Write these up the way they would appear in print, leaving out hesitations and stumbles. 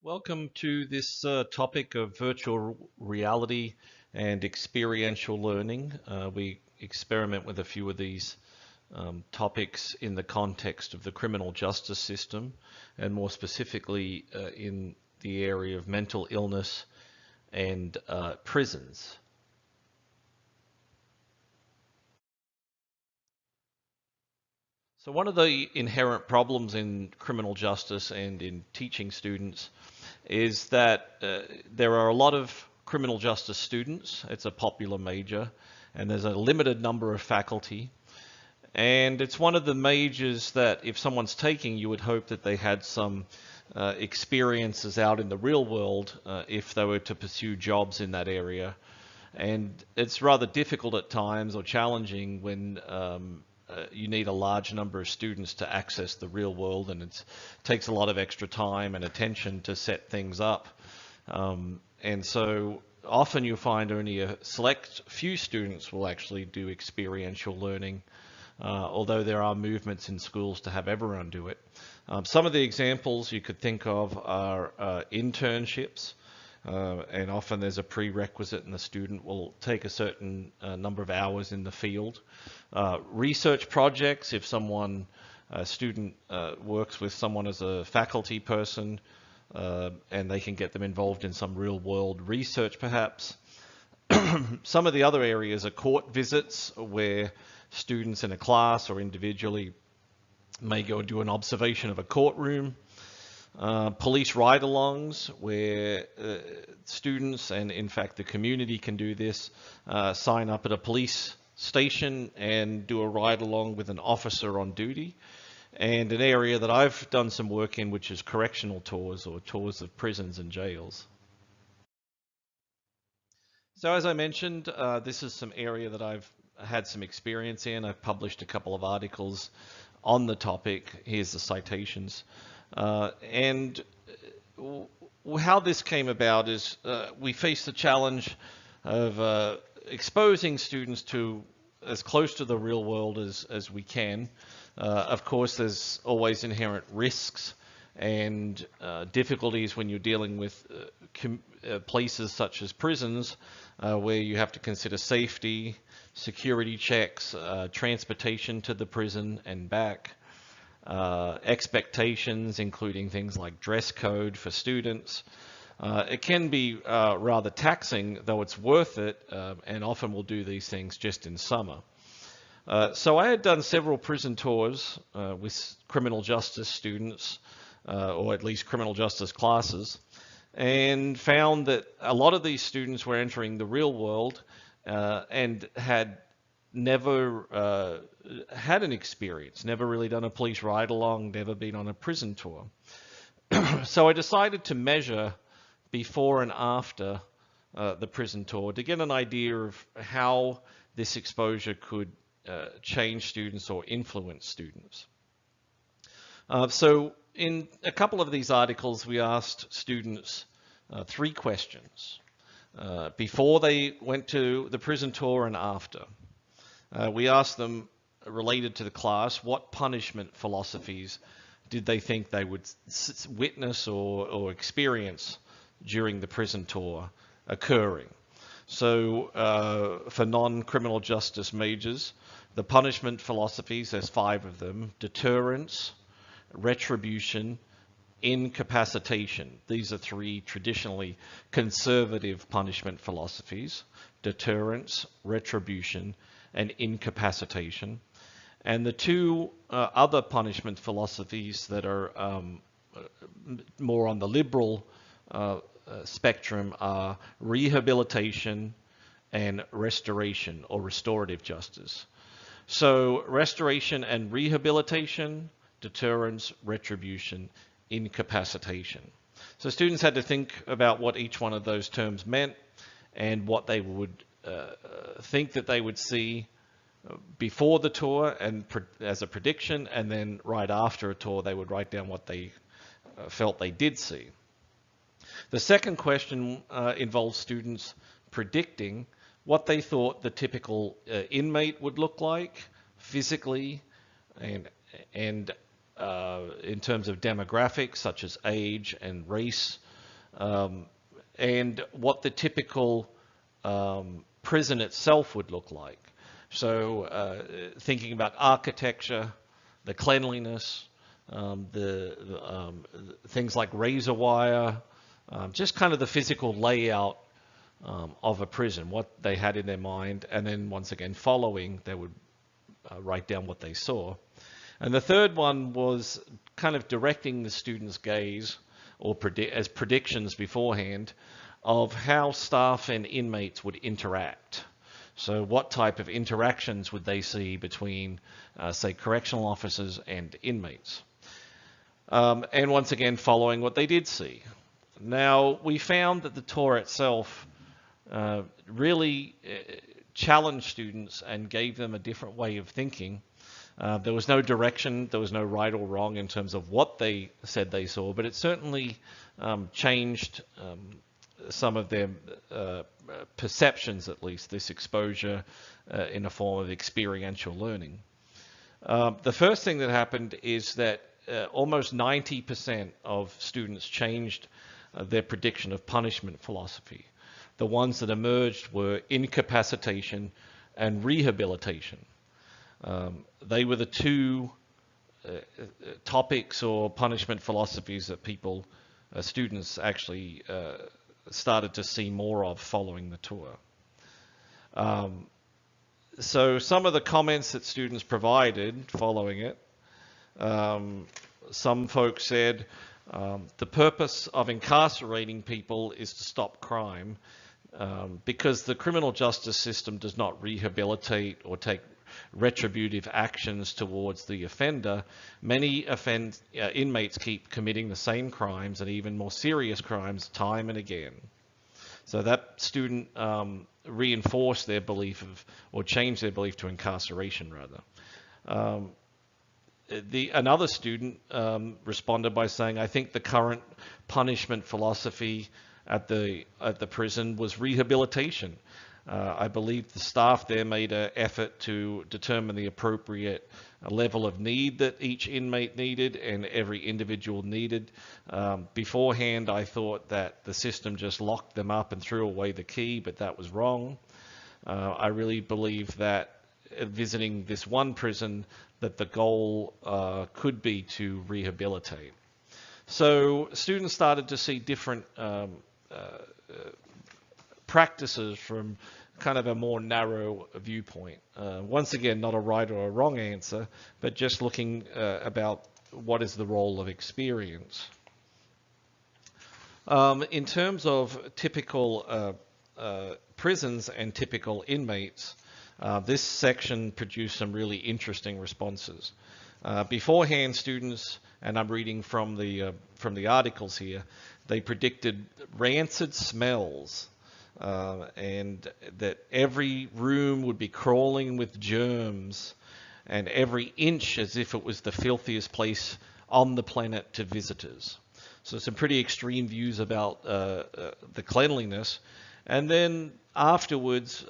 Welcome to this topic of virtual reality and experiential learning. We experiment with a few of these topics in the context of the criminal justice system, and more specifically in the area of mental illness and prisons. So one of the inherent problems in criminal justice and in teaching students is that there are a lot of criminal justice students. It's a popular major, and there's a limited number of faculty. And it's one of the majors that if someone's taking, you would hope that they had some experiences out in the real world if they were to pursue jobs in that area. And it's rather difficult at times, or challenging, when you need a large number of students to access the real world, and it takes a lot of extra time and attention to set things up. And so often you find only a select few students will actually do experiential learning, although there are movements in schools to have everyone do it. Some of the examples you could think of are internships. And often there's a prerequisite, and the student will take a certain number of hours in the field. Research projects, if a student works with someone as a faculty person, and they can get them involved in some real world research perhaps. Some of the other areas are court visits, where students in a class or individually may go and do an observation of a courtroom. Police ride-alongs, where students, and in fact the community can do this, sign up at a police station and do a ride-along with an officer on duty. And an area that I've done some work in, which is correctional tours, or tours of prisons and jails. So as I mentioned, this is some area that I've had some experience in. I've published a couple of articles on the topic. Here's the citations. And how this came about is we face the challenge of exposing students to as close to the real world as we can. Of course, there's always inherent risks and difficulties when you're dealing with places such as prisons, where you have to consider safety, security checks, transportation to the prison and back. Expectations, including things like dress code for students. It can be rather taxing, though it's worth it, and often we'll do these things just in summer. So I had done several prison tours with criminal justice students, or at least criminal justice classes, and found that a lot of these students were entering the real world and had never had an experience, never really done a police ride-along, never been on a prison tour. So I decided to measure before and after the prison tour to get an idea of how this exposure could change students or influence students. So in a couple of these articles, we asked students 3 questions before they went to the prison tour and after. We asked them, related to the class, what punishment philosophies did they think they would witness or experience during the prison tour occurring. So for non-criminal justice majors, the punishment philosophies, there's 5 of them: deterrence, retribution, incapacitation. These are 3 traditionally conservative punishment philosophies: deterrence, retribution, and incapacitation. And the 2 other punishment philosophies that are more on the liberal spectrum are rehabilitation and restoration, or restorative justice. So restoration and rehabilitation, deterrence, retribution, incapacitation. So students had to think about what each one of those terms meant and what they would think that they would see before the tour and as a prediction, and then right after a tour they would write down what they felt they did see. The second question involves students predicting what they thought the typical inmate would look like physically and in terms of demographics such as age and race, um, and what the typical prison itself would look like. So thinking about architecture, the cleanliness, things like razor wire, just kind of the physical layout of a prison, what they had in their mind, and then once again following, they would write down what they saw. And the third one was kind of directing the student's gaze, or as predictions beforehand, of how staff and inmates would interact. So what type of interactions would they see between, say, correctional officers and inmates? And once again, following what they did see. Now, we found that the tour itself really challenged students and gave them a different way of thinking. There was no direction, there was no right or wrong in terms of what they said they saw, but it certainly changed some of their perceptions, at least, this exposure in a form of experiential learning. The first thing that happened is that almost 90% of students changed their prediction of punishment philosophy. The ones that emerged were incapacitation and rehabilitation. They were the two topics or punishment philosophies that students actually started to see more of following the tour. So some of the comments that students provided following it, some folks said, the purpose of incarcerating people is to stop crime, because the criminal justice system does not rehabilitate or take retributive actions towards the offender. Many inmates keep committing the same crimes and even more serious crimes time and again. So that student reinforced their belief or changed their belief to incarceration rather. Another student responded by saying, I think the current punishment philosophy at the prison was rehabilitation. I believe the staff there made an effort to determine the appropriate level of need that each inmate needed and every individual needed. Beforehand, I thought that the system just locked them up and threw away the key, but that was wrong. I really believe that visiting this one prison, that the goal could be to rehabilitate. So students started to see different practices from kind of a more narrow viewpoint. Once again, not a right or a wrong answer, but just looking about what is the role of experience. In terms of typical prisons and typical inmates, this section produced some really interesting responses. Beforehand, students, and I'm reading from the articles here, they predicted rancid smells, and that every room would be crawling with germs, and every inch as if it was the filthiest place on the planet to visitors. So some pretty extreme views about the cleanliness. And then afterwards,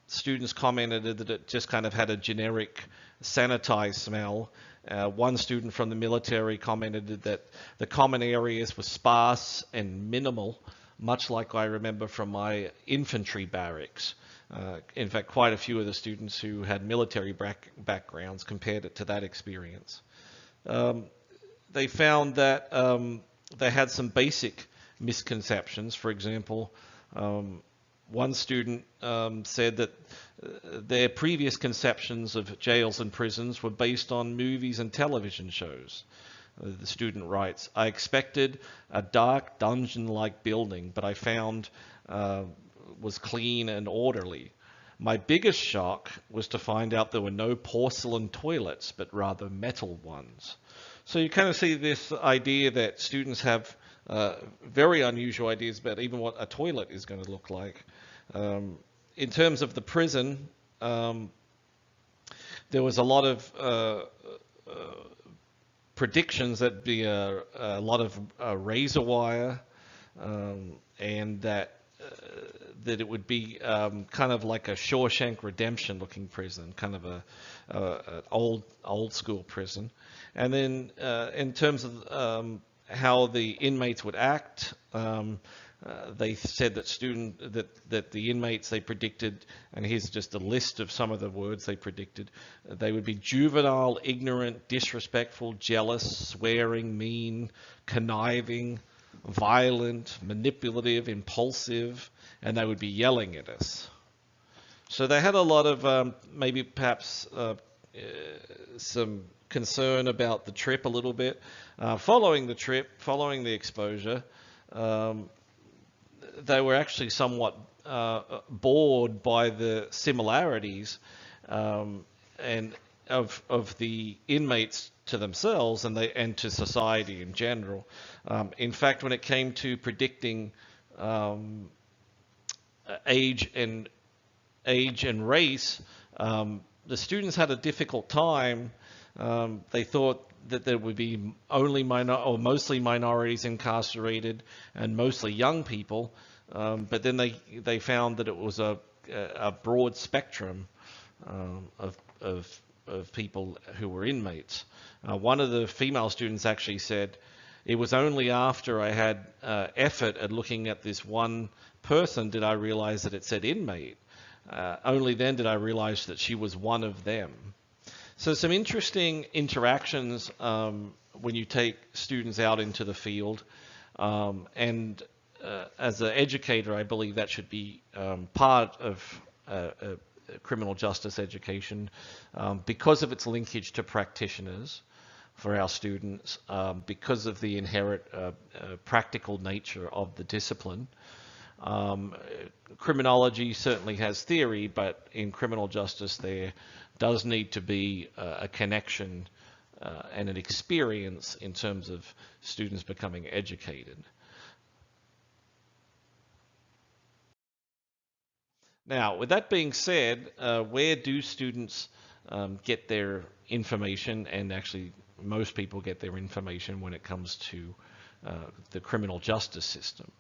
students commented that it just kind of had a generic sanitized smell. One student from the military commented that the common areas were sparse and minimal, much like I remember from my infantry barracks. In fact, quite a few of the students who had military backgrounds compared it to that experience. They found that they had some basic misconceptions. For example, one student said that their previous conceptions of jails and prisons were based on movies and television shows. The student writes, I expected a dark dungeon-like building, but I found was clean and orderly. My biggest shock was to find out there were no porcelain toilets, but rather metal ones. So you kind of see this idea that students have very unusual ideas about even what a toilet is going to look like. In terms of the prison, there was a lot of predictions that be a lot of razor wire, and that it would be kind of like a Shawshank Redemption looking prison, kind of an old school prison. And then in terms of how the inmates would act. They said that the inmates, they predicted, and here's just a list of some of the words they predicted. They would be juvenile, ignorant, disrespectful, jealous, swearing, mean, conniving, violent, manipulative, impulsive, and they would be yelling at us. So they had a lot of maybe perhaps some concern about the trip a little bit. Following the trip, following the exposure, they were actually somewhat bored by the similarities and of the inmates to themselves and to society in general. In fact, when it came to predicting age and race, the students had a difficult time. They thought that there would be only mostly minorities incarcerated and mostly young people, but then they found that it was a broad spectrum of people who were inmates. One of the female students actually said, "It was only after I had effort at looking at this one person did I realize that it said inmate. Only then did I realize that she was one of them." So some interesting interactions when you take students out into the field. And as an educator, I believe that should be part of criminal justice education because of its linkage to practitioners for our students, because of the inherent practical nature of the discipline. Criminology certainly has theory, but in criminal justice there does need to be a connection and an experience in terms of students becoming educated. Now, with that being said, where do students get their information? And actually, most people get their information when it comes to the criminal justice system.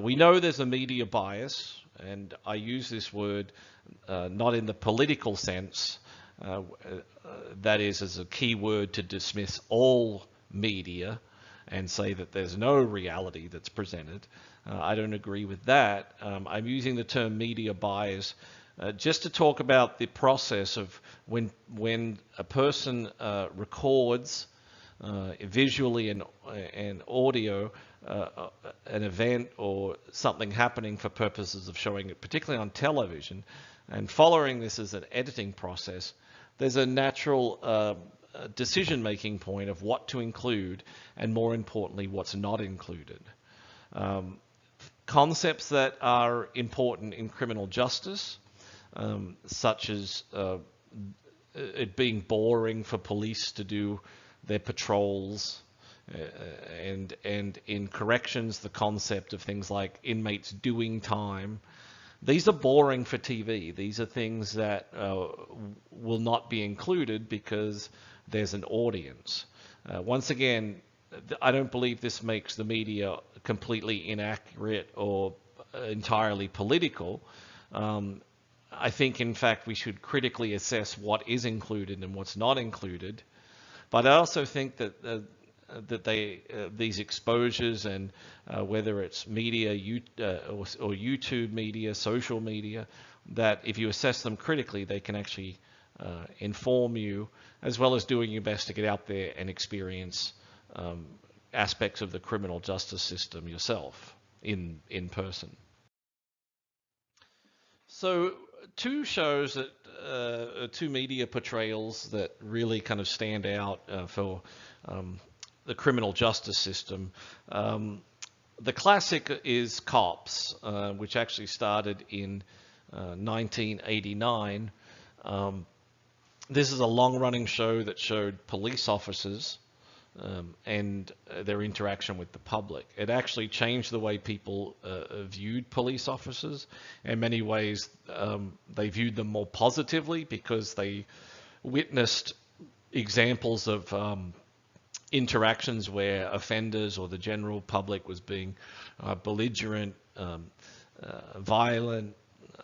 We know there's a media bias, and I use this word not in the political sense, that is as a key word to dismiss all media and say that there's no reality that's presented. I don't agree with that. I'm using the term media bias just to talk about the process of when a person records visually and audio an event or something happening for purposes of showing it, particularly on television, and following this as an editing process, there's a natural decision-making point of what to include and, more importantly, what's not included. Concepts that are important in criminal justice, such as it being boring for police to do their patrols, and in corrections, the concept of things like inmates doing time. These are boring for TV. These are things that will not be included because there's an audience. Once again, I don't believe this makes the media completely inaccurate or entirely political. I think, in fact, we should critically assess what is included and what's not included. But I also think that these exposures and whether it's media or YouTube media, social media, that if you assess them critically, they can actually inform you, as well as doing your best to get out there and experience aspects of the criminal justice system yourself in person. So two shows that two media portrayals that really kind of stand out for the criminal justice system. The classic is Cops, which actually started in 1989. This is a long-running show that showed police officers and their interaction with the public. It actually changed the way people viewed police officers. In many ways, they viewed them more positively because they witnessed examples of interactions where offenders or the general public was being belligerent, violent,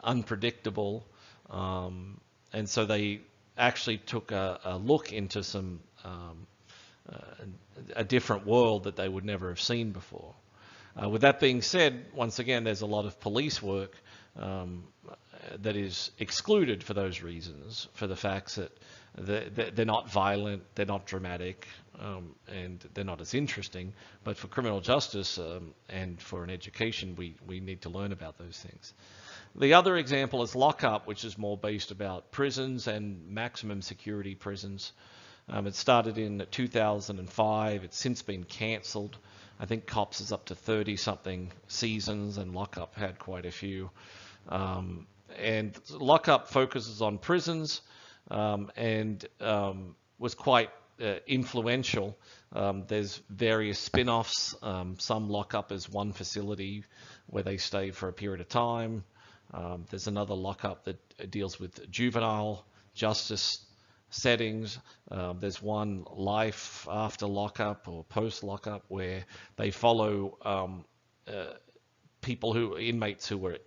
unpredictable. And so they actually took a look into some a different world that they would never have seen before. With that being said, once again, there's a lot of police work that is excluded for those reasons, for the facts that they're not violent, they're not dramatic, and they're not as interesting. But for criminal justice and for an education, we need to learn about those things. The other example is lockup, which is more based about prisons and maximum security prisons. It started in 2005. It's since been cancelled. I think Cops is up to 30-something seasons, and Lockup had quite a few. And Lockup focuses on prisons and was quite influential. There's various spin-offs. Some Lockup as one facility where they stay for a period of time. There's another Lockup that deals with juvenile justice settings. There's one life after lockup or post lockup where they follow inmates who were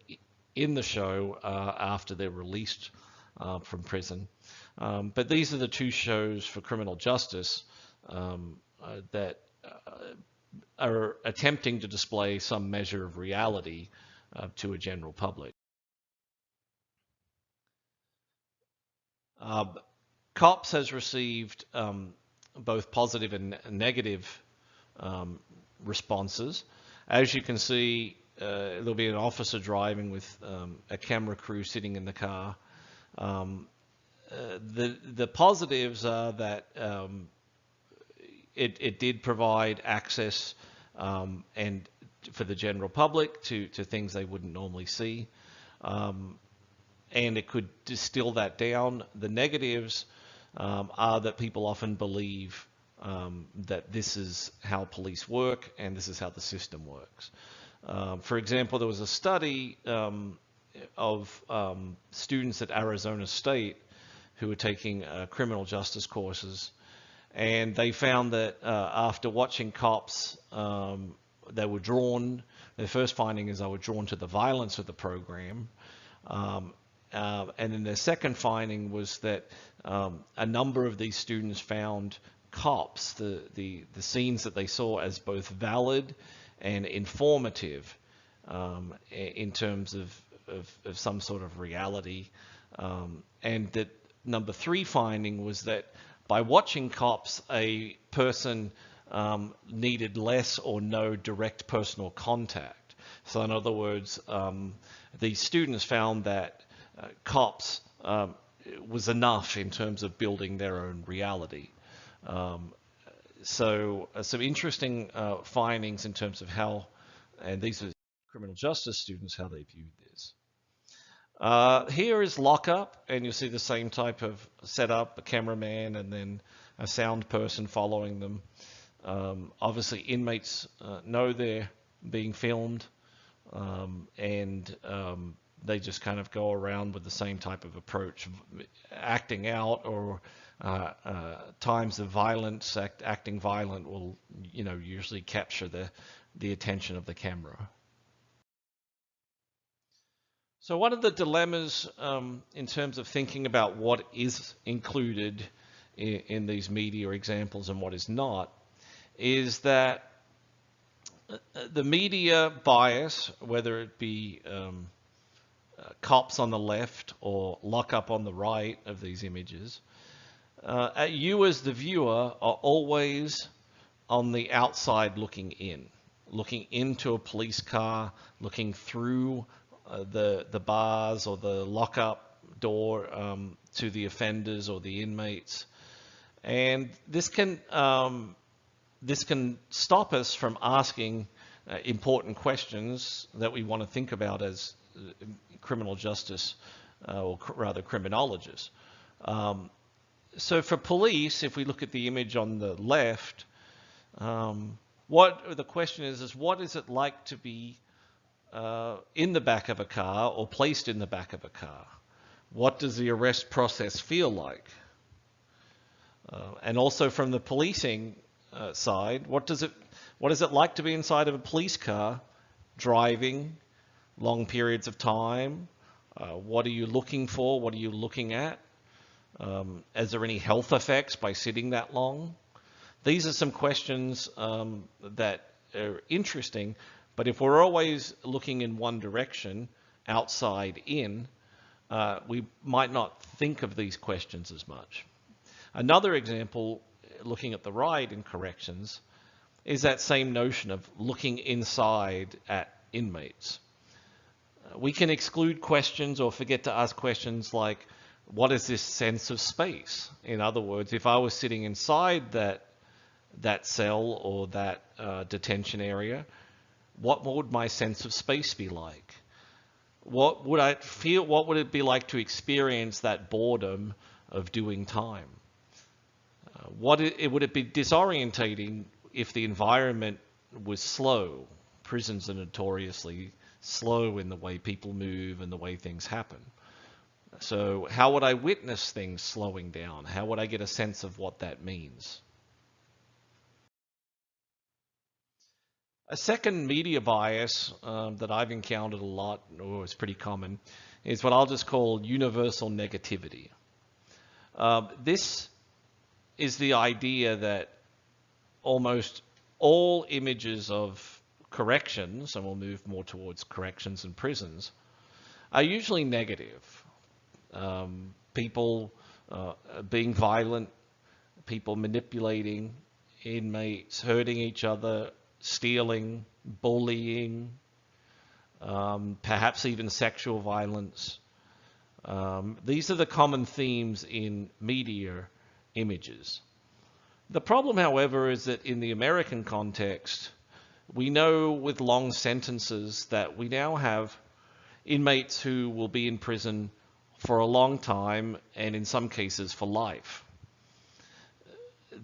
in the show after they're released from prison. But these are the two shows for criminal justice that are attempting to display some measure of reality to a general public. Cops has received both positive and negative responses. As you can see, there'll be an officer driving with a camera crew sitting in the car. The positives are that it did provide access and for the general public to things they wouldn't normally see. And it could distill that down. The negatives are that people often believe that this is how police work and this is how the system works. For example, there was a study of students at Arizona State who were taking criminal justice courses, and they found that after watching Cops, they were drawn, their first finding is they were drawn to the violence of the program. And then their second finding was that a number of these students found Cops, the scenes that they saw, as both valid and informative in terms of some sort of reality. And that number three finding was that by watching Cops, a person needed less or no direct personal contact. So in other words, these students found that Cops was enough in terms of building their own reality. So some interesting findings in terms of how, and these are criminal justice students, how they viewed this. Here is Lockup, and you'll see the same type of setup, a cameraman and then a sound person following them. Obviously inmates know they're being filmed, and they just kind of go around with the same type of approach, acting out, or times of violence, acting violent will, usually capture the attention of the camera. So one of the dilemmas in terms of thinking about what is included in these media examples and what is not is that the media bias, whether it be Cops on the left or Lockup on the right of these images, you as the viewer are always on the outside looking into a police car, looking through the bars or the lockup door to the offenders or the inmates. And this can stop us from asking important questions that we want to think about as criminal justice, or rather criminologists. So for police, if we look at the image on the left, what the question is what is it like to be in the back of a car or placed in the back of a car? What does the arrest process feel like? And also from the policing side, what is it like to be inside of a police car, driving long periods of time? What are you looking for? What are you looking at? Is there any health effects by sitting that long? These are some questions that are interesting, but if we're always looking in one direction, outside in, we might not think of these questions as much. Another example, looking at the right in corrections, is that same notion of looking inside at inmates. We can exclude questions or forget to ask questions like, what is this sense of space? In other words, if I was sitting inside that cell or that detention area, what would my sense of space be like? What would I feel? What would it be like to experience that boredom of doing time? Would it be disorientating if the environment was slow? Prisons are notoriously slow in the way people move and the way things happen. So how would I witness things slowing down? How would I get a sense of what that means? A second media bias that I've encountered a lot, or is pretty common, is what I'll just call universal negativity. This is the idea that almost all images of corrections, and we'll move more towards corrections and prisons, are usually negative. People being violent, people manipulating inmates, hurting each other, stealing, bullying, perhaps even sexual violence. These are the common themes in media images. The problem, however, is that in the American context, we know with long sentences that we now have inmates who will be in prison for a long time and in some cases for life.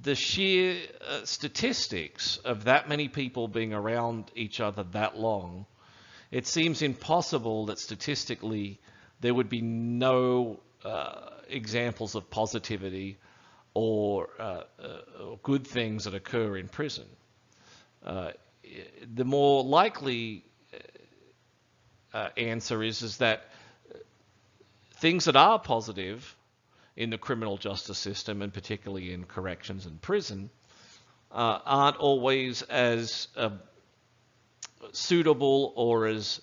The sheer statistics of that many people being around each other that long, it seems impossible that statistically there would be no examples of positivity or good things that occur in prison. The more likely answer is that things that are positive in the criminal justice system, and particularly in corrections and prison, aren't always as suitable or as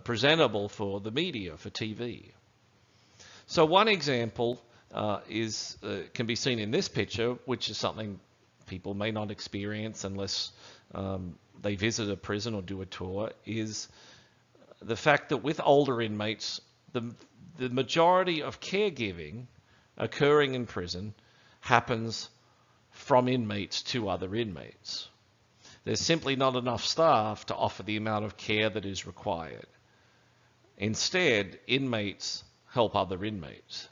presentable for the media, for TV. So one example can be seen in this picture, which is something people may not experience unless they visit a prison or do a tour, is the fact that with older inmates, the majority of caregiving occurring in prison happens from inmates to other inmates. There's simply not enough staff to offer the amount of care that is required. Instead, inmates help other inmates.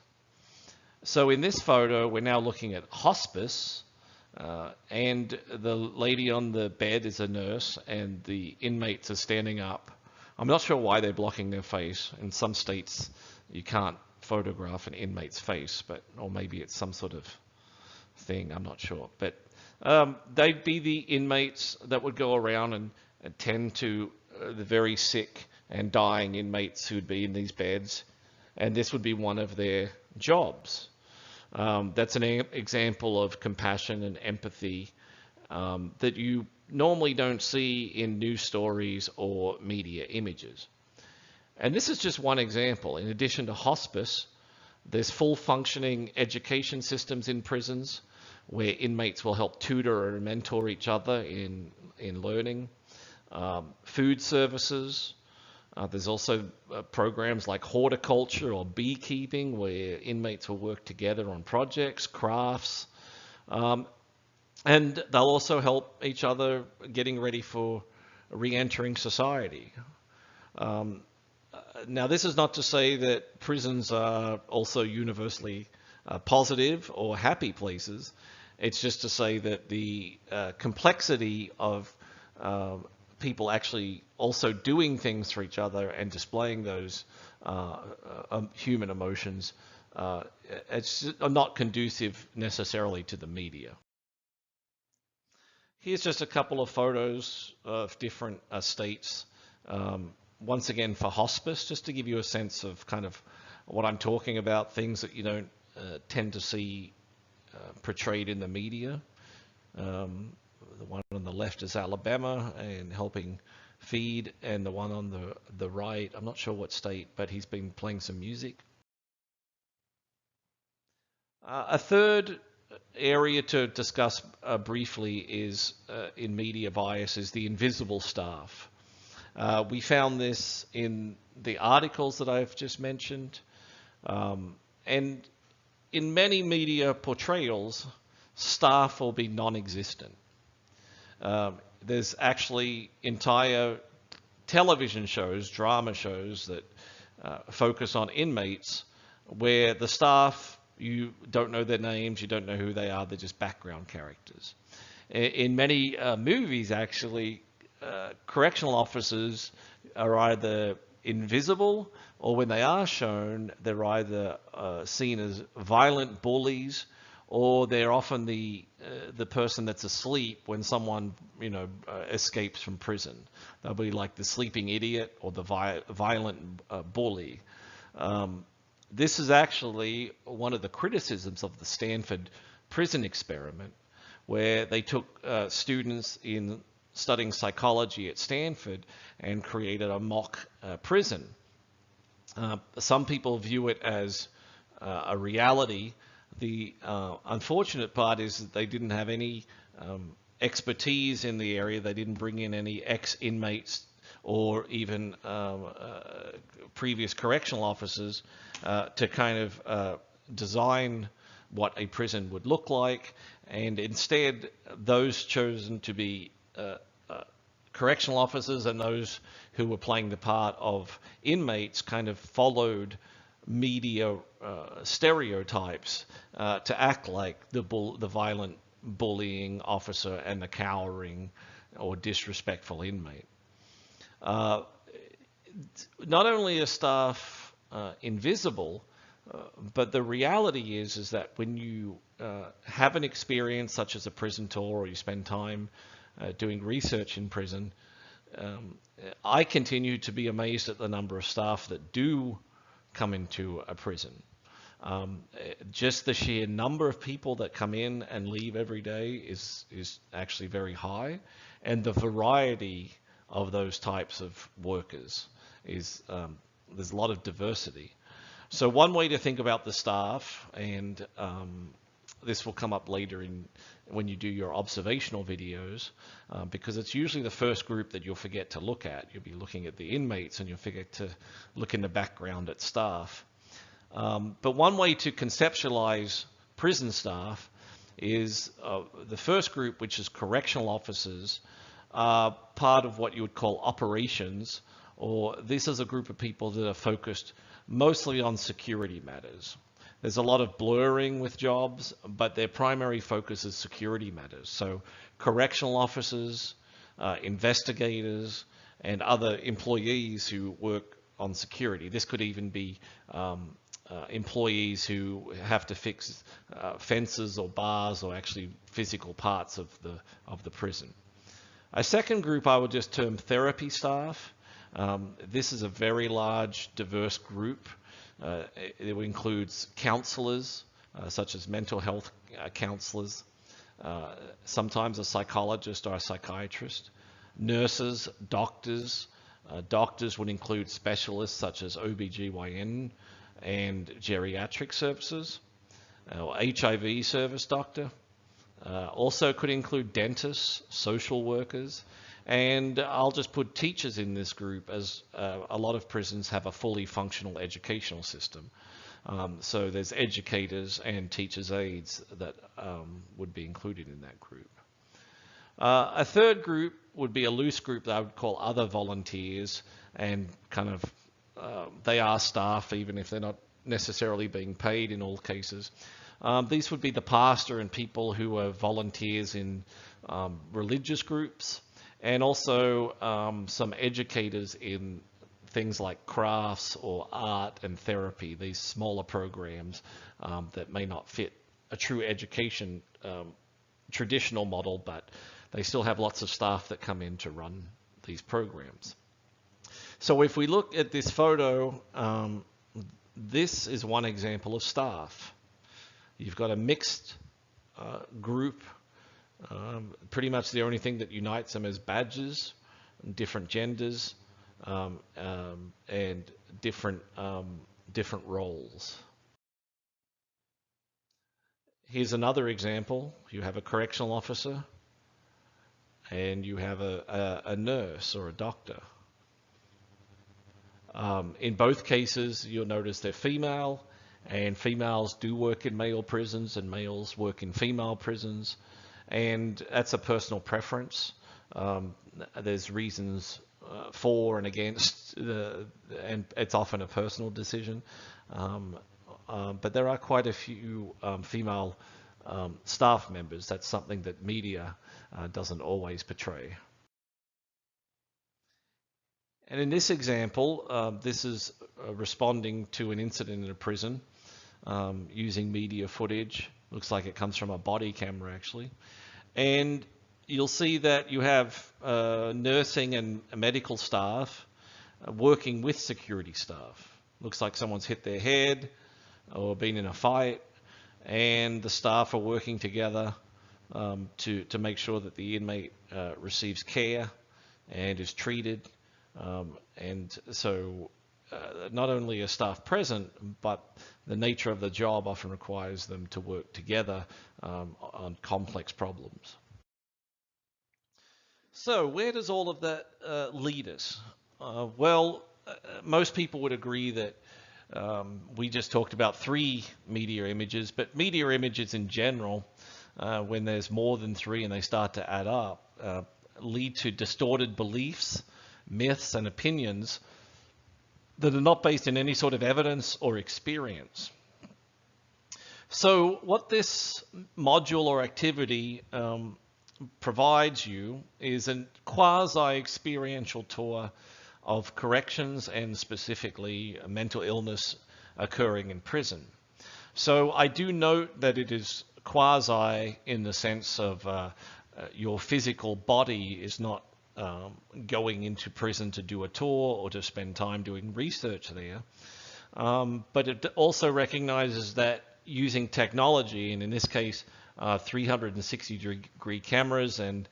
So in this photo, we're now looking at hospice, and the lady on the bed is a nurse, and the inmates are standing up. I'm not sure why they're blocking their face. In some states, you can't photograph an inmate's face, or maybe it's some sort of thing, I'm not sure. But they'd be the inmates that would go around and tend to the very sick and dying inmates who'd be in these beds, and this would be one of their jobs. That's an example of compassion and empathy that you normally don't see in news stories or media images. And this is just one example. In addition to hospice, there's full functioning education systems in prisons where inmates will help tutor or mentor each other in learning. Food services. There's also programs like horticulture or beekeeping where inmates will work together on projects, crafts, and they'll also help each other getting ready for re-entering society. Now, this is not to say that prisons are also universally positive or happy places. It's just to say that the complexity of people actually also doing things for each other and displaying those human emotions, it's not conducive necessarily to the media. Here's just a couple of photos of different states. Once again for hospice, just to give you a sense of kind of what I'm talking about, things that you don't tend to see portrayed in the media. The one on the left is Alabama and helping feed, and the one on the right, I'm not sure what state, but he's been playing some music. A third area to discuss briefly is in media bias is the invisible staff. We found this in the articles that I've just mentioned, and in many media portrayals, staff will be non-existent. There's actually entire television shows, drama shows that focus on inmates where the staff, you don't know their names, you don't know who they are, they're just background characters. In many movies, actually, correctional officers are either invisible, or when they are shown, they're either seen as violent bullies, or they're often the person that's asleep when someone escapes from prison. They'll be like the sleeping idiot or the violent bully. This is actually one of the criticisms of the Stanford prison experiment, where they took students in studying psychology at Stanford and created a mock prison. Some people view it as a reality. The unfortunate part is that they didn't have any expertise in the area. They didn't bring in any ex-inmates or even previous correctional officers to kind of design what a prison would look like. And instead, those chosen to be correctional officers and those who were playing the part of inmates kind of followed media stereotypes to act like the violent bullying officer and the cowering or disrespectful inmate. Not only are staff invisible, but the reality is that when you have an experience such as a prison tour, or you spend time doing research in prison, I continue to be amazed at the number of staff that do come into a prison. Just the sheer number of people that come in and leave every day is actually very high, and the variety of those types of workers is there's a lot of diversity. So one way to think about the staff, and this will come up later when you do your observational videos, because it's usually the first group that you'll forget to look at. You'll be looking at the inmates and you'll forget to look in the background at staff. But one way to conceptualize prison staff is the first group, which is correctional officers, part of what you would call operations, or this is a group of people that are focused mostly on security matters. There's a lot of blurring with jobs, but their primary focus is security matters. So correctional officers, investigators, and other employees who work on security. This could even be employees who have to fix fences or bars or actually physical parts of the prison. A second group I would just term therapy staff. This is a very large, diverse group. It includes counselors, such as mental health counselors, sometimes a psychologist or a psychiatrist, nurses, doctors. Doctors would include specialists such as OBGYN and geriatric services, or HIV service doctor. Also could include dentists, social workers, and I'll just put teachers in this group, as a lot of prisons have a fully functional educational system. So there's educators and teachers' aides that would be included in that group. A third group would be a loose group that I would call other volunteers, and kind of they are staff even if they're not necessarily being paid in all cases. These would be the pastor and people who are volunteers in religious groups, and also some educators in things like crafts or art and therapy, these smaller programs that may not fit a true education traditional model, but they still have lots of staff that come in to run these programs. So if we look at this photo, this is one example of staff. You've got a mixed group Pretty much the only thing that unites them is badges, different genders, and different roles. Here's another example. You have a correctional officer and you have a nurse or a doctor. In both cases, you'll notice they're female, and females do work in male prisons and males work in female prisons, and that's a personal preference. There's reasons for and against, and it's often a personal decision. But there are quite a few female staff members. That's something that media doesn't always portray. And in this example, this is responding to an incident in a prison using media footage. Looks like it comes from a body camera, actually. And you'll see that you have nursing and medical staff working with security staff. Looks like someone's hit their head or been in a fight, and the staff are working together to make sure that the inmate receives care and is treated. And so not only are staff present, but the nature of the job often requires them to work together on complex problems. So where does all of that lead us? Well, most people would agree that we just talked about 3 media images, but media images in general, when there's more than 3 and they start to add up, lead to distorted beliefs, myths, and opinions that are not based in any sort of evidence or experience. So what this module or activity provides you is a quasi-experiential tour of corrections and specifically mental illness occurring in prison. So I do note that it is quasi in the sense of your physical body is not going into prison to do a tour or to spend time doing research there. But it also recognizes that using technology, and in this case 360-degree cameras, and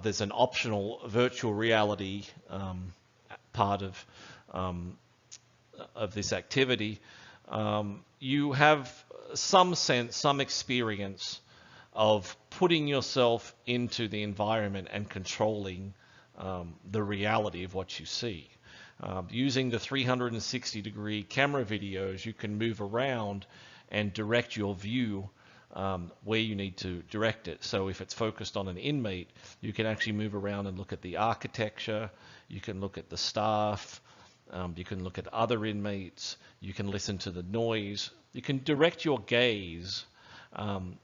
there's an optional virtual reality part of this activity, you have some sense, some experience of putting yourself into the environment and controlling the reality of what you see. Using the 360-degree camera videos, you can move around and direct your view where you need to direct it. So if it's focused on an inmate, you can actually move around and look at the architecture, you can look at the staff, you can look at other inmates, you can listen to the noise, you can direct your gaze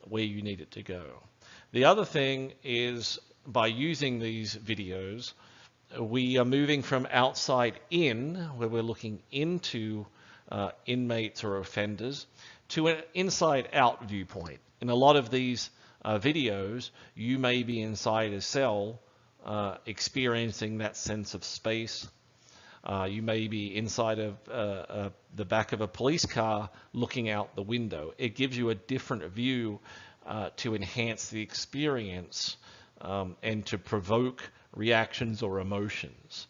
where you need it to go. The other thing is, by using these videos, we are moving from outside in, where we're looking into inmates or offenders, to an inside out viewpoint. In a lot of these videos, you may be inside a cell experiencing that sense of space. You may be inside of the back of a police car looking out the window. It gives you a different view to enhance the experience and to provoke reactions or emotions.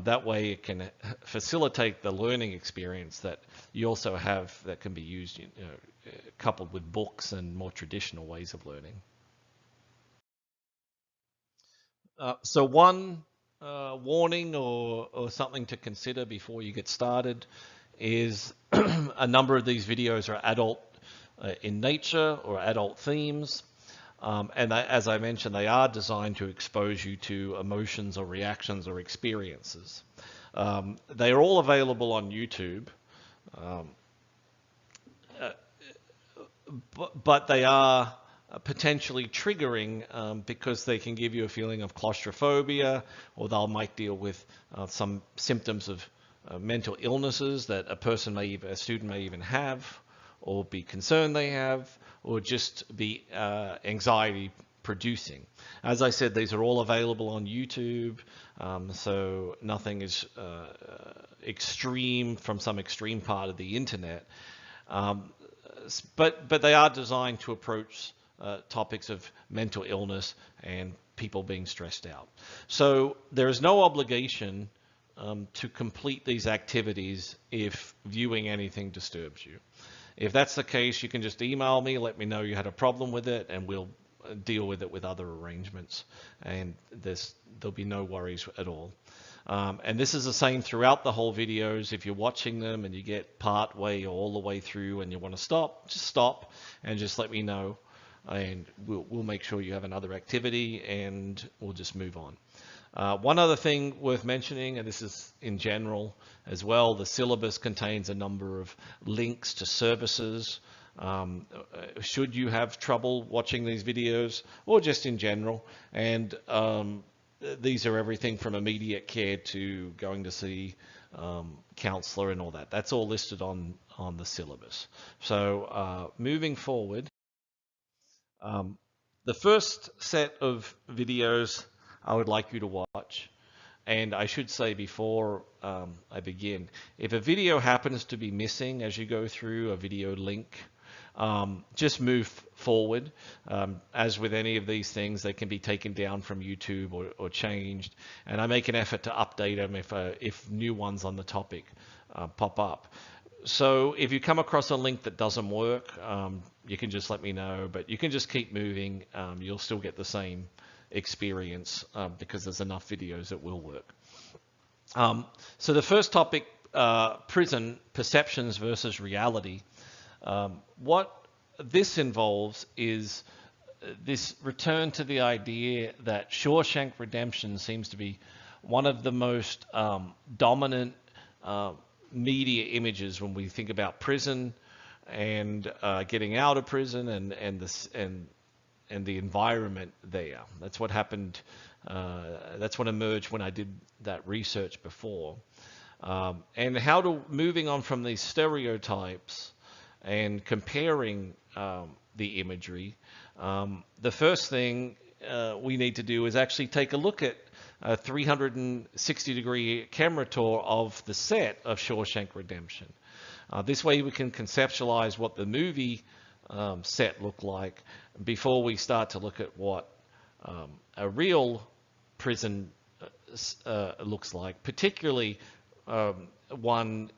That way it can facilitate the learning experience that you also have that can be used, coupled with books and more traditional ways of learning. So one warning or something to consider before you get started is a number of these videos are adult in nature or adult themes. And as I mentioned, they are designed to expose you to emotions or reactions or experiences. They are all available on YouTube, but they are potentially triggering because they can give you a feeling of claustrophobia, or they might deal with some symptoms of mental illnesses that a student may even have, or be concerned they have, or just be anxiety producing. As I said, these are all available on YouTube, so nothing is extreme from some extreme part of the internet. But they are designed to approach topics of mental illness and people being stressed out. So there is no obligation to complete these activities if viewing anything disturbs you. If that's the case, you can just email me, let me know you had a problem with it, and we'll deal with it with other arrangements. And there'll be no worries at all. And this is the same throughout the whole videos. If you're watching them and you get part way or all the way through and you want to stop, just stop and just let me know. And we'll make sure you have another activity and we'll just move on. One other thing worth mentioning, and this is in general as well, the syllabus contains a number of links to services. Should you have trouble watching these videos or just in general, and these are everything from immediate care to going to see counselor and all that. That's all listed on the syllabus. So moving forward, the first set of videos I would like you to watch, and I should say before I begin, if a video happens to be missing as you go through a video link, just move forward. As with any of these things, they can be taken down from YouTube or changed, and I make an effort to update them if new ones on the topic pop up. So if you come across a link that doesn't work, you can just let me know, but you can just keep moving. You'll still get the same experience because there's enough videos that will work. So the first topic, prison perceptions versus reality. What this involves is this return to the idea that Shawshank Redemption seems to be one of the most dominant media images when we think about prison and getting out of prison and the environment there. That's what happened. That's what emerged when I did that research before. And moving on from these stereotypes and comparing the imagery, the first thing we need to do is actually take a look at a 360-degree camera tour of the set of Shawshank Redemption. This way we can conceptualize what the movie set looked like before we start to look at what a real prison looks like, particularly one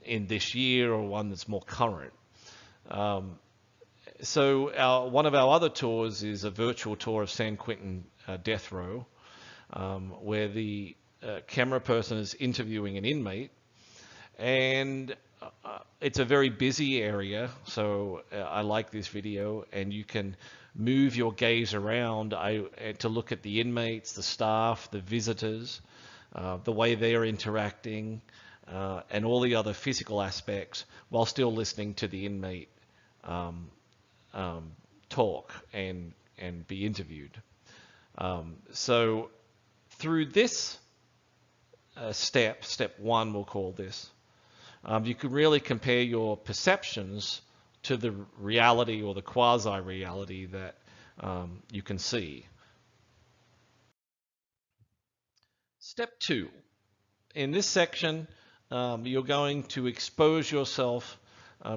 in this year or one that's more current. So one of our other tours is a virtual tour of San Quentin death row, where the camera person is interviewing an inmate, and it's a very busy area, so I like this video, and you can move your gaze around to look at the inmates, the staff, the visitors, the way they're interacting, and all the other physical aspects, while still listening to the inmate talk and be interviewed. So through this step one, we'll call this, you can really compare your perceptions to the reality or the quasi-reality that you can see. Step 2. In this section, you're going to expose yourself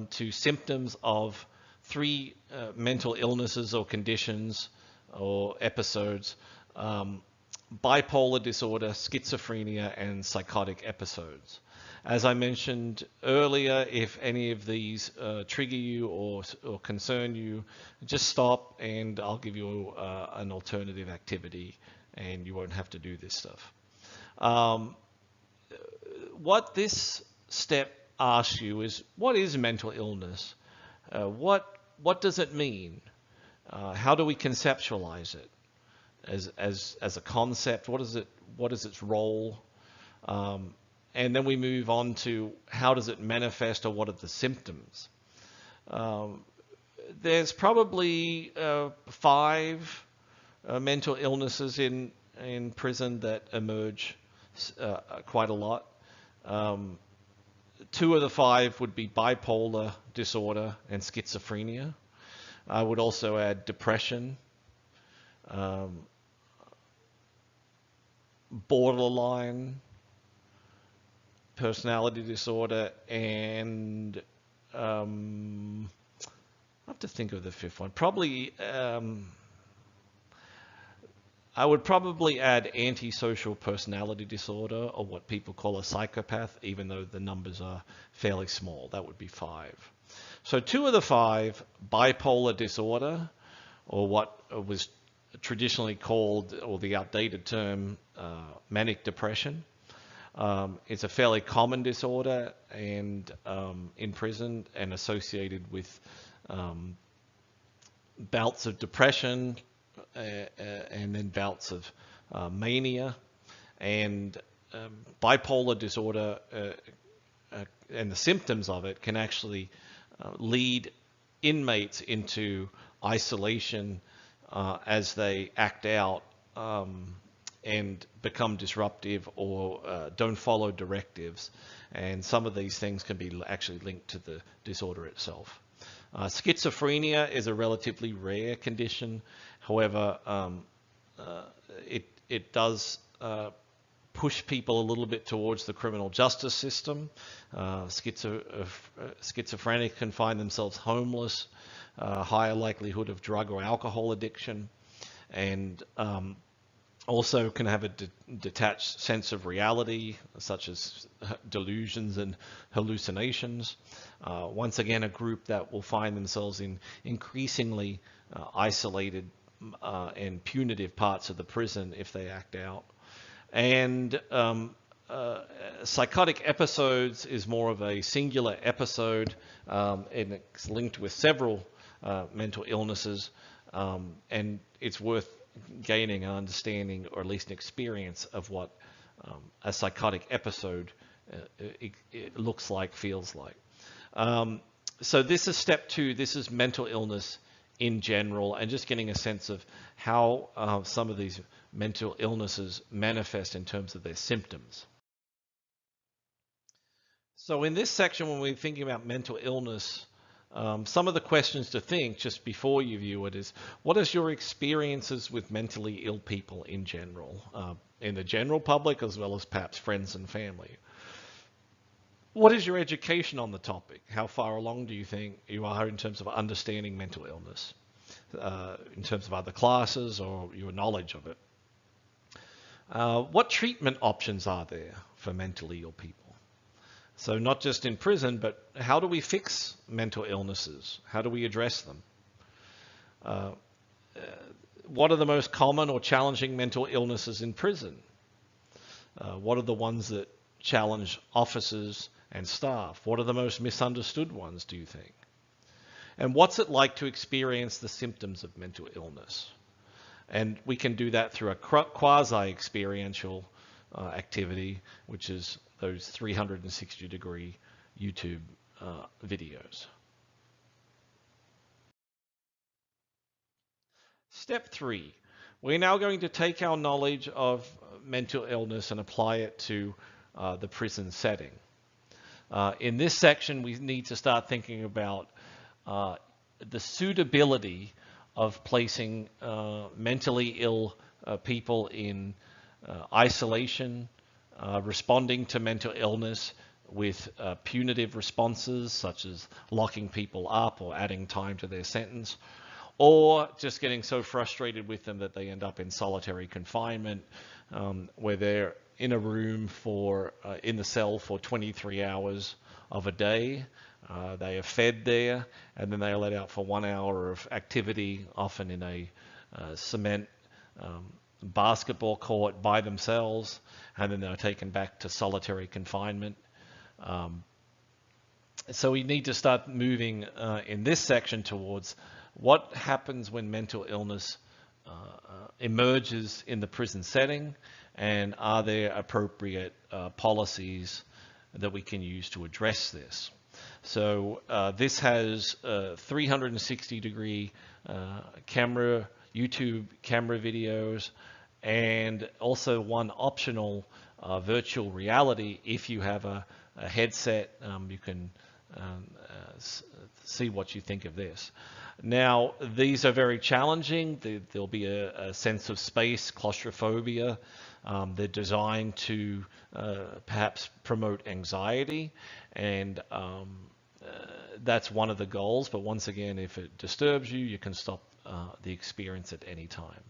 to symptoms of 3 mental illnesses or conditions or episodes: bipolar disorder, schizophrenia, and psychotic episodes. As I mentioned earlier, if any of these trigger you or concern you, just stop and I'll give you an alternative activity and you won't have to do this stuff. What this step asks you is, what is mental illness? What does it mean? How do we conceptualize it as a concept? What is its role? And then we move on to how does it manifest, or what are the symptoms? There's probably 5 mental illnesses in prison that emerge quite a lot. 2 of the 5 would be bipolar disorder and schizophrenia. I would also add depression, borderline personality disorder, and I have to think of the fifth one. Probably, I would probably add antisocial personality disorder, or what people call a psychopath, even though the numbers are fairly small. That would be 5. So 2 of the 5, bipolar disorder, or what was traditionally called, or the outdated term, manic depression. It's a fairly common disorder and in prison, and associated with bouts of depression and then bouts of mania. And bipolar disorder and the symptoms of it can actually lead inmates into isolation as they act out and become disruptive, or don't follow directives. And some of these things can be actually linked to the disorder itself. Schizophrenia is a relatively rare condition. However, it does push people a little bit towards the criminal justice system. Schizophrenic can find themselves homeless, higher likelihood of drug or alcohol addiction, and also can have a detached sense of reality, such as delusions and hallucinations. Once again, a group that will find themselves in increasingly isolated and punitive parts of the prison if they act out. And psychotic episodes is more of a singular episode, and it's linked with several mental illnesses, and it's worth gaining an understanding, or at least an experience, of what a psychotic episode it looks like, feels like. So this is step 2. This is mental illness in general, and just getting a sense of how some of these mental illnesses manifest in terms of their symptoms. So in this section, when we're thinking about mental illness, some of the questions to think just before you view it is, what is your experiences with mentally ill people in general, in the general public, as well as perhaps friends and family? What is your education on the topic? How far along do you think you are in terms of understanding mental illness, in terms of other classes or your knowledge of it? What treatment options are there for mentally ill people? So not just in prison, but how do we fix mental illnesses? How do we address them? What are the most common or challenging mental illnesses in prison? What are the ones that challenge officers and staff? What are the most misunderstood ones, do you think? And what's it like to experience the symptoms of mental illness? And we can do that through a quasi-experiential activity, which is those 360-degree YouTube videos. Step 3. We're now going to take our knowledge of mental illness and apply it to the prison setting. In this section, we need to start thinking about the suitability of placing mentally ill people in isolation, responding to mental illness with punitive responses, such as locking people up or adding time to their sentence, or just getting so frustrated with them that they end up in solitary confinement, where they're in a room in the cell for 23 hours of a day. They are fed there, and then they are let out for 1 hour of activity, often in a cement basketball court by themselves, and then they're taken back to solitary confinement. So we need to start moving in this section towards what happens when mental illness emerges in the prison setting, and are there appropriate policies that we can use to address this. So this has 360-degree YouTube camera videos, and also one optional virtual reality. If you have a headset, you can see what you think of this. Now, these are very challenging. There'll be a sense of space, claustrophobia. They're designed to perhaps promote anxiety, and that's one of the goals. But once again, if it disturbs you, you can stop the experience at any time.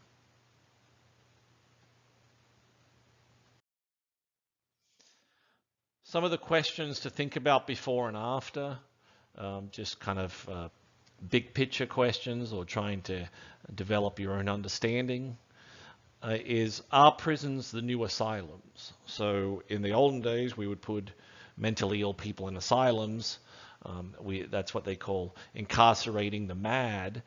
Some of the questions to think about before and after, just kind of big picture questions or trying to develop your own understanding, is, are prisons the new asylums? So in the olden days, we would put mentally ill people in asylums. That's what they call incarcerating the mad.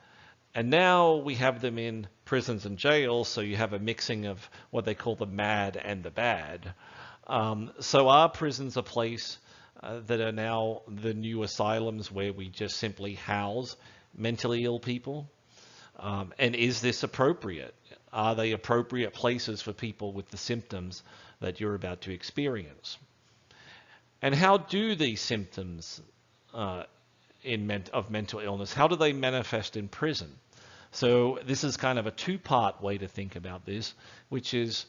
And now we have them in prisons and jails, so you have a mixing of what they call the mad and the bad. So are prisons a place that are now the new asylums where we just simply house mentally ill people? And is this appropriate? Are they appropriate places for people with the symptoms that you're about to experience? And how do these symptoms of mental illness, how do they manifest in prison? So this is kind of a two-part way to think about this, which is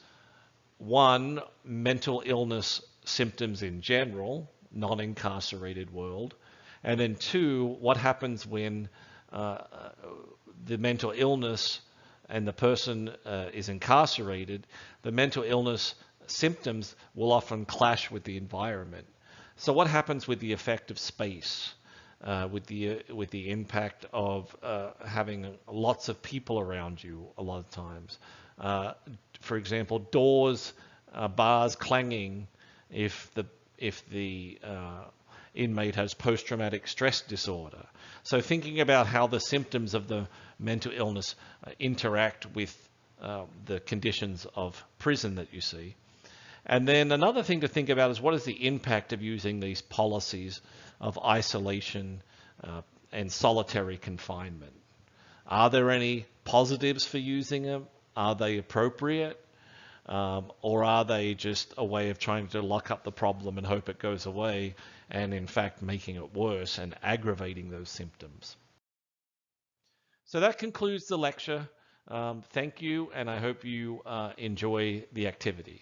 one, mental illness symptoms in general, non-incarcerated world, and then two, what happens when the mental illness and the person is incarcerated. The mental illness symptoms will often clash with the environment. So what happens with the effect of space, with the impact of having lots of people around you a lot of times? For example, doors, bars clanging if the inmate has post-traumatic stress disorder. So thinking about how the symptoms of the mental illness interact with the conditions of prison that you see. And then another thing to think about is, what is the impact of using these policies of isolation and solitary confinement? Are there any positives for using them? Are they appropriate? Or are they just a way of trying to lock up the problem and hope it goes away, and in fact making it worse and aggravating those symptoms? So that concludes the lecture. Thank you, and I hope you enjoy the activity.